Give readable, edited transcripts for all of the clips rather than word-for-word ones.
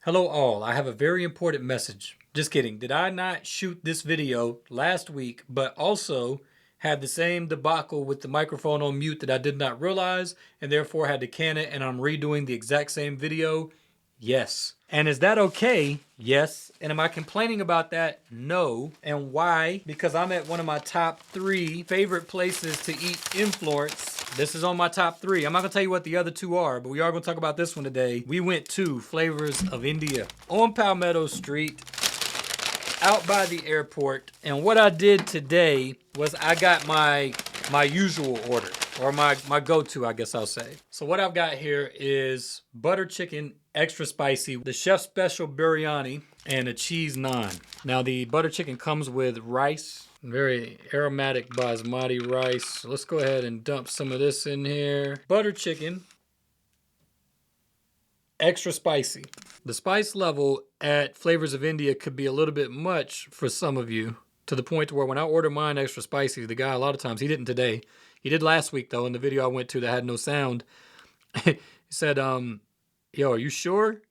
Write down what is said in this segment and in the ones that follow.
Hello all, I have a very important message. Just kidding. Did I not shoot this video last week, but also had the same debacle with the microphone on mute that I did not realize and therefore had to can it and I'm redoing the exact same video? Yes. And is that okay? Yes. And am I complaining about that? No. And why? Because I'm at one of my top 3 favorite places to eat in Florence. This is on my top 3. I'm not gonna tell you what the other 2 are, but we are gonna talk about this one today. We went to Flavors of India on Palmetto Street, out by the airport. And what I did today was I got my usual order, or my go-to, I guess I'll say. So what I've got here is butter chicken, extra spicy, the chef's special biryani, and a cheese naan. Now the butter chicken comes with rice, very aromatic basmati rice. So let's go ahead and dump some of this in here. Butter chicken, extra spicy. The spice level at Flavors of India could be a little bit much for some of you, to the point where when I order mine extra spicy, the guy a lot of times, he didn't today. He did last week though, in the video I went to that had no sound. He said, yo, are you sure?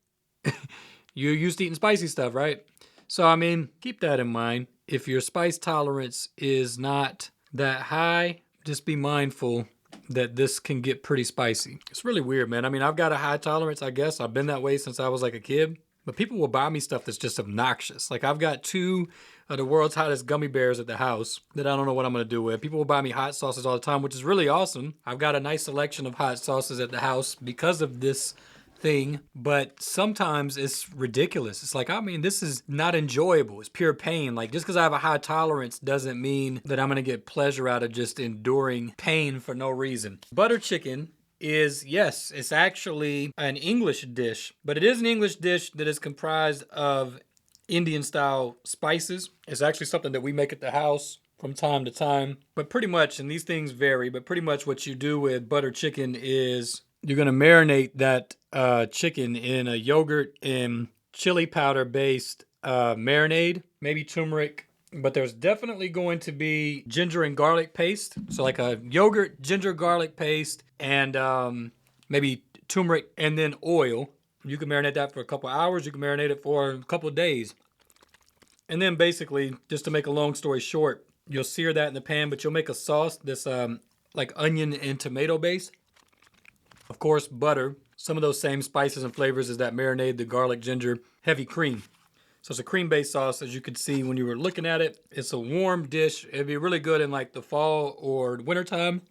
You're used to eating spicy stuff, right? So, I mean, keep that in mind. If your spice tolerance is not that high, just be mindful that this can get pretty spicy. It's really weird, man. I mean, I've got a high tolerance, I guess. I've been that way since I was like a kid. But people will buy me stuff that's just obnoxious. Like I've got 2 of the world's hottest gummy bears at the house that I don't know what I'm gonna do with. People will buy me hot sauces all the time, which is really awesome. I've got a nice selection of hot sauces at the house because of this thing, but sometimes it's ridiculous. It's like, I mean, this is not enjoyable. It's pure pain. Like just because I have a high tolerance doesn't mean that I'm gonna get pleasure out of just enduring pain for no reason. Butter chicken is, yes, it's actually an English dish, but it is an English dish that is comprised of Indian style spices. It's actually something that we make at the house from time to time, but pretty much, and these things vary, but pretty much what you do with butter chicken is you're gonna marinate that chicken in a yogurt and chili powder based marinade, maybe turmeric, but there's definitely going to be ginger and garlic paste. So like a yogurt, ginger, garlic paste, and maybe turmeric, and then oil. You can marinate that for a couple hours. You can marinate it for a couple of days. And then basically, just to make a long story short, you'll sear that in the pan, but you'll make a sauce that's like onion and tomato based. Of course, butter, some of those same spices and flavors as that marinade, the garlic, ginger, heavy cream. So it's a cream-based sauce, as you could see when you were looking at it. It's a warm dish. It'd be really good in like the fall or winter time.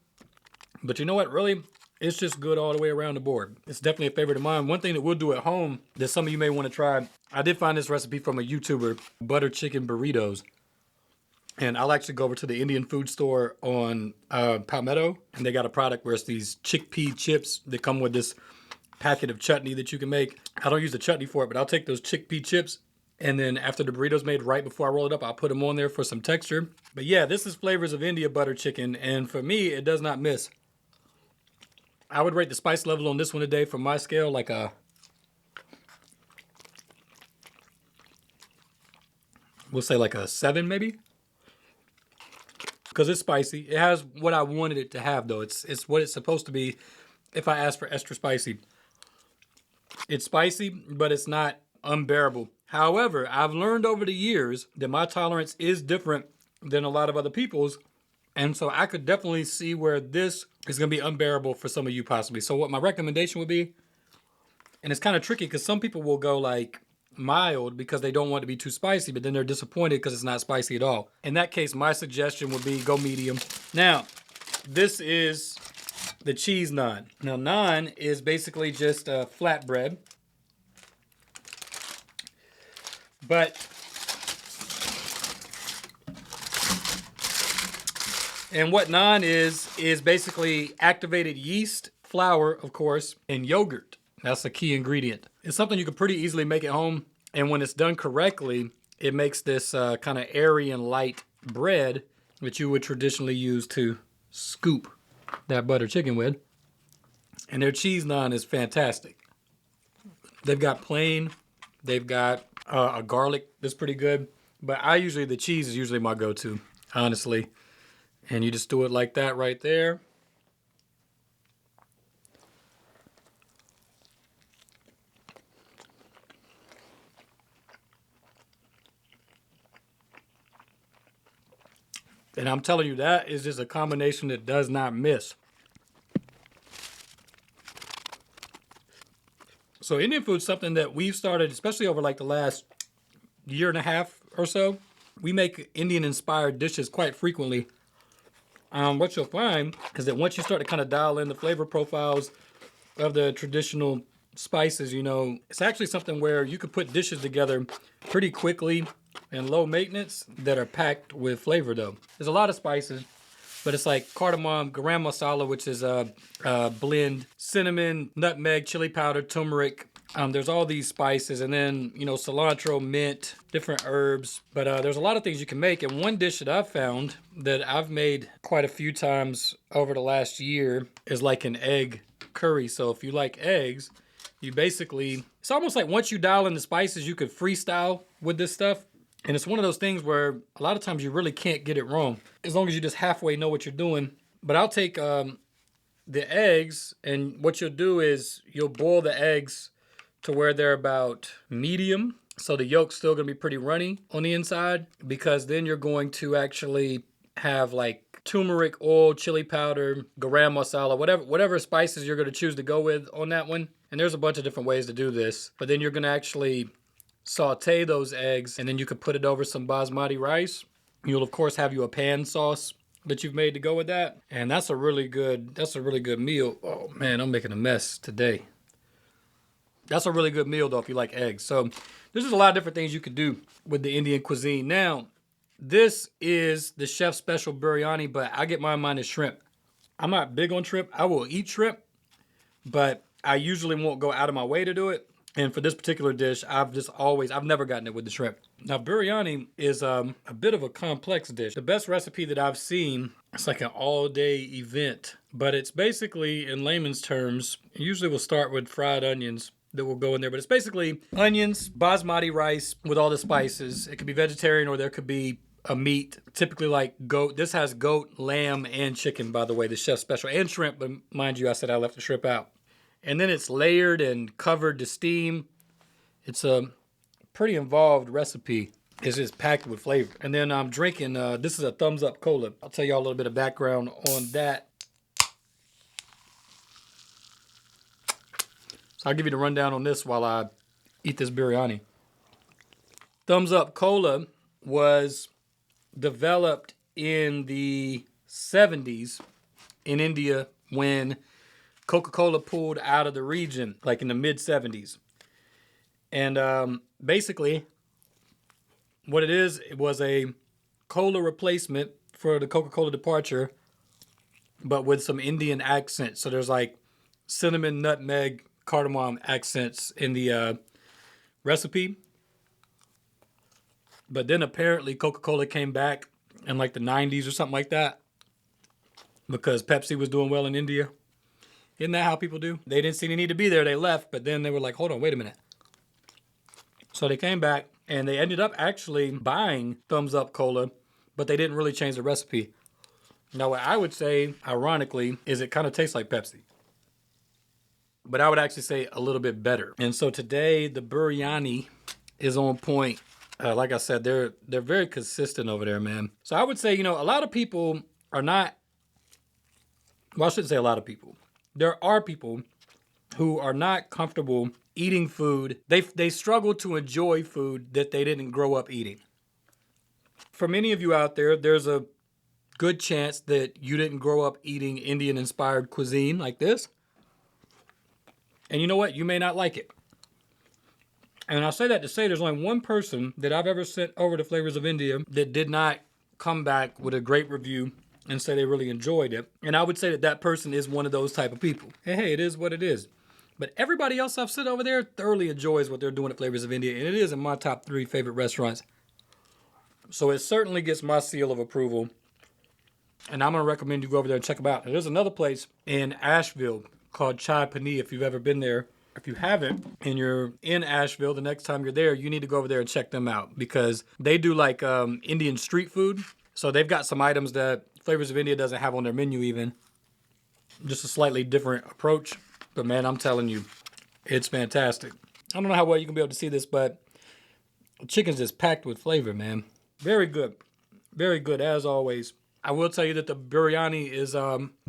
But you know what, really? It's just good all the way around the board. It's definitely a favorite of mine. One thing that we'll do at home that some of you may want to try, I did find this recipe from a YouTuber, butter chicken burritos. And I'll actually go over to the Indian food store on Palmetto, and they got a product where it's these chickpea chips that come with this packet of chutney that you can make. I don't use the chutney for it, but I'll take those chickpea chips, and then after the burrito's made, right before I roll it up, I'll put them on there for some texture. But yeah, this is Flavors of India butter chicken, and for me, it does not miss. I would rate the spice level on this one today from my scale like a, we'll say like a 7 maybe. Because it's spicy. It has what I wanted it to have though. It's what it's supposed to be if I ask for extra spicy. It's spicy, but it's not unbearable. However, I've learned over the years that my tolerance is different than a lot of other people's. And so I could definitely see where this is going to be unbearable for some of you possibly. So what my recommendation would be, and it's kind of tricky because some people will go like mild because they don't want to be too spicy, but then they're disappointed because it's not spicy at all. In that case, my suggestion would be go medium. Now, this is the cheese naan. Now, naan is basically just a flatbread. But and what naan is basically activated yeast, flour, of course, and yogurt. That's a key ingredient. It's something you can pretty easily make at home. And when it's done correctly, it makes this kind of airy and light bread that you would traditionally use to scoop that butter chicken with. And their cheese naan is fantastic. They've got plain, they've got a garlic that's pretty good. But the cheese is usually my go-to, honestly. And you just do it like that right there. And I'm telling you, that is just a combination that does not miss. So Indian food is something that we've started, especially over like the last year and a half or so. We make Indian-inspired dishes quite frequently. What you'll find is that once you start to kind of dial in the flavor profiles of the traditional spices, you know, it's actually something where you could put dishes together pretty quickly and low maintenance that are packed with flavor though. There's a lot of spices, but it's like cardamom, garam masala, which is a blend, cinnamon, nutmeg, chili powder, turmeric. There's all these spices, and then, you know, cilantro, mint, different herbs. But there's a lot of things you can make. And one dish that I've found that I've made quite a few times over the last year is like an egg curry. So if you like eggs, you basically, it's almost like once you dial in the spices, you could freestyle with this stuff. And it's one of those things where a lot of times you really can't get it wrong, as long as you just halfway know what you're doing. But I'll take the eggs, and what you'll do is you'll boil the eggs to where they're about medium. So the yolk's still gonna be pretty runny on the inside, because then you're going to actually have like turmeric oil, chili powder, garam masala, whatever spices you're gonna choose to go with on that one. And there's a bunch of different ways to do this, but then you're gonna actually saute those eggs, and then you could put it over some basmati rice. You'll of course have you a pan sauce that you've made to go with that. And that's a really good meal. Oh man, I'm making a mess today. That's a really good meal though if you like eggs. So there's just a lot of different things you could do with the Indian cuisine. Now, this is the chef's special biryani, but I get my mind as shrimp. I'm not big on shrimp. I will eat shrimp, but I usually won't go out of my way to do it. And for this particular dish, I've never gotten it with the shrimp. Now, biryani is a bit of a complex dish. The best recipe that I've seen, it's like an all-day event, but it's basically, in layman's terms, usually we'll start with fried onions that will go in there, but it's basically onions, basmati rice with all the spices. It could be vegetarian or there could be a meat, typically like goat. This has goat, lamb, and chicken, by the way, the chef's special, and shrimp, but mind you, I said I left the shrimp out. And then it's layered and covered to steam. It's a pretty involved recipe. It's just packed with flavor. And then I'm drinking, this is a Thumbs Up Cola. I'll tell y'all a little bit of background on that. So I'll give you the rundown on this while I eat this biryani. Thumbs Up Cola was developed in the 70s in India when Coca-Cola pulled out of the region, like in the mid-70s. And basically, what it was a cola replacement for the Coca-Cola departure, but with some Indian accents. So there's like cinnamon, nutmeg, cardamom accents in the recipe. But then apparently Coca-Cola came back in like the 90s or something like that, because Pepsi was doing well in India. Isn't that how people do? They didn't see the need to be there. They left, but then they were like, hold on, wait a minute. So they came back, and they ended up actually buying Thumbs Up Cola, but they didn't really change the recipe. Now, what I would say, ironically, is it kind of tastes like Pepsi. But I would actually say a little bit better. And so today, the biryani is on point. Like I said, they're very consistent over there, man. So I would say, you know, a lot of people are not, well, I shouldn't say a lot of people. There are people who are not comfortable eating food. They struggle to enjoy food that they didn't grow up eating. For many of you out there, there's a good chance that you didn't grow up eating Indian-inspired cuisine like this. And you know what? You may not like it. And I'll say that to say there's only one person that I've ever sent over to Flavors of India that did not come back with a great review and say they really enjoyed it. And I would say that that person is one of those type of people. Hey, it is what it is. But everybody else I've sent over there thoroughly enjoys what they're doing at Flavors of India. And it is in my top 3 favorite restaurants. So it certainly gets my seal of approval. And I'm going to recommend you go over there and check them out. And there's another place in Asheville called Chai Pani, if you've ever been there. If you haven't, and you're in Asheville, the next time you're there, you need to go over there and check them out, because they do like Indian street food. So they've got some items that Flavors of India doesn't have on their menu even. Just a slightly different approach. But man, I'm telling you, it's fantastic. I don't know how well you can be able to see this, but the chicken's just packed with flavor, man. Very good. Very good, as always. I will tell you that the biryani is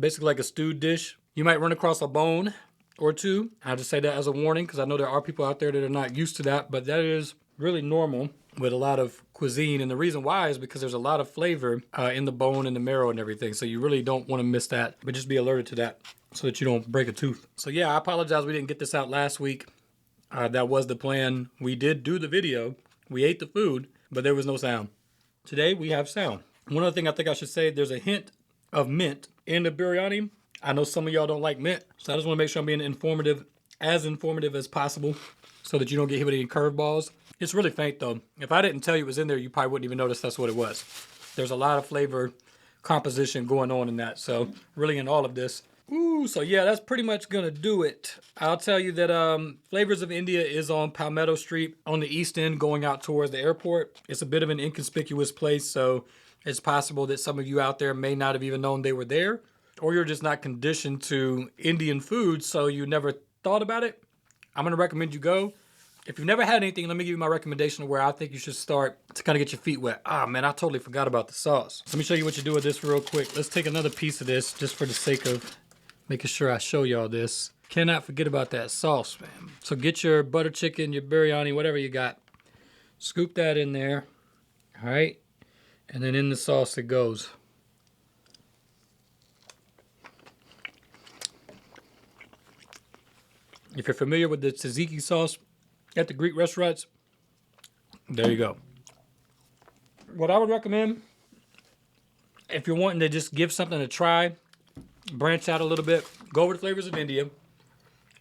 basically like a stewed dish. You might run across a bone or two. I'll just say that as a warning because I know there are people out there that are not used to that, but that is really normal with a lot of cuisine. And the reason why is because there's a lot of flavor in the bone and the marrow and everything. So you really don't want to miss that, but just be alerted to that so that you don't break a tooth. So yeah, I apologize we didn't get this out last week. That was the plan. We did do the video. We ate the food, but there was no sound. Today we have sound. One other thing I think I should say, there's a hint of mint in the biryani. I know some of y'all don't like mint, so I just want to make sure I'm being informative as possible so that you don't get hit with any curveballs. It's really faint though. If I didn't tell you it was in there, you probably wouldn't even notice that's what it was. There's a lot of flavor composition going on in that, so really in all of this. Ooh, so yeah, that's pretty much gonna do it. I'll tell you that Flavors of India is on Palmetto Street on the east end going out towards the airport. It's a bit of an inconspicuous place, so it's possible that some of you out there may not have even known they were there, or you're just not conditioned to Indian food, so you never thought about it. I'm gonna recommend you go. If you've never had anything, let me give you my recommendation of where I think you should start to kind of get your feet wet. Ah, man, I totally forgot about the sauce. Let me show you what you do with this real quick. Let's take another piece of this just for the sake of making sure I show y'all this. Cannot forget about that sauce, man. So get your butter chicken, your biryani, whatever you got. Scoop that in there, all right? And then in the sauce it goes. If you're familiar with the tzatziki sauce at the Greek restaurants, there you go. What I would recommend, if you're wanting to just give something a try, branch out a little bit, go over to Flavors of India.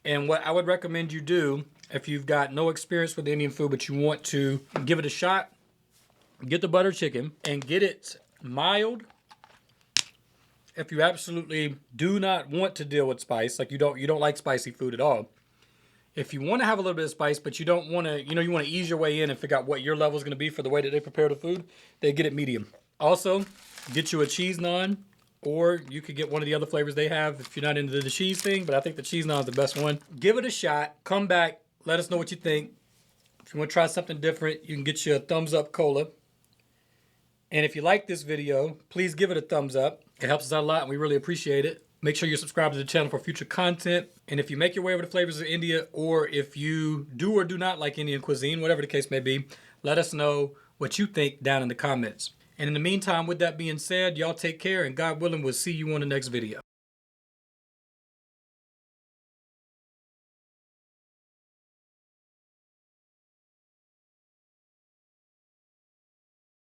And what I would recommend you do, if you've got no experience with Indian food, but you want to give it a shot, get the butter chicken and get it mild. If you absolutely do not want to deal with spice, like you don't like spicy food at all. If you want to have a little bit of spice, but you don't want to, you want to ease your way in and figure out what your level is going to be for the way that they prepare the food, they get it medium. Also, get you a cheese naan, or you could get one of the other flavors they have if you're not into the cheese thing, but I think the cheese naan is the best one. Give it a shot. Come back. Let us know what you think. If you want to try something different, you can get you a thumbs up cola. And if you like this video, please give it a thumbs up. It helps us out a lot and we really appreciate it. Make sure you're subscribed to the channel for future content. And if you make your way over to Flavors of India, or if you do or do not like Indian cuisine, whatever the case may be, let us know what you think down in the comments. And in the meantime, with that being said, y'all take care, and God willing, we'll see you on the next video.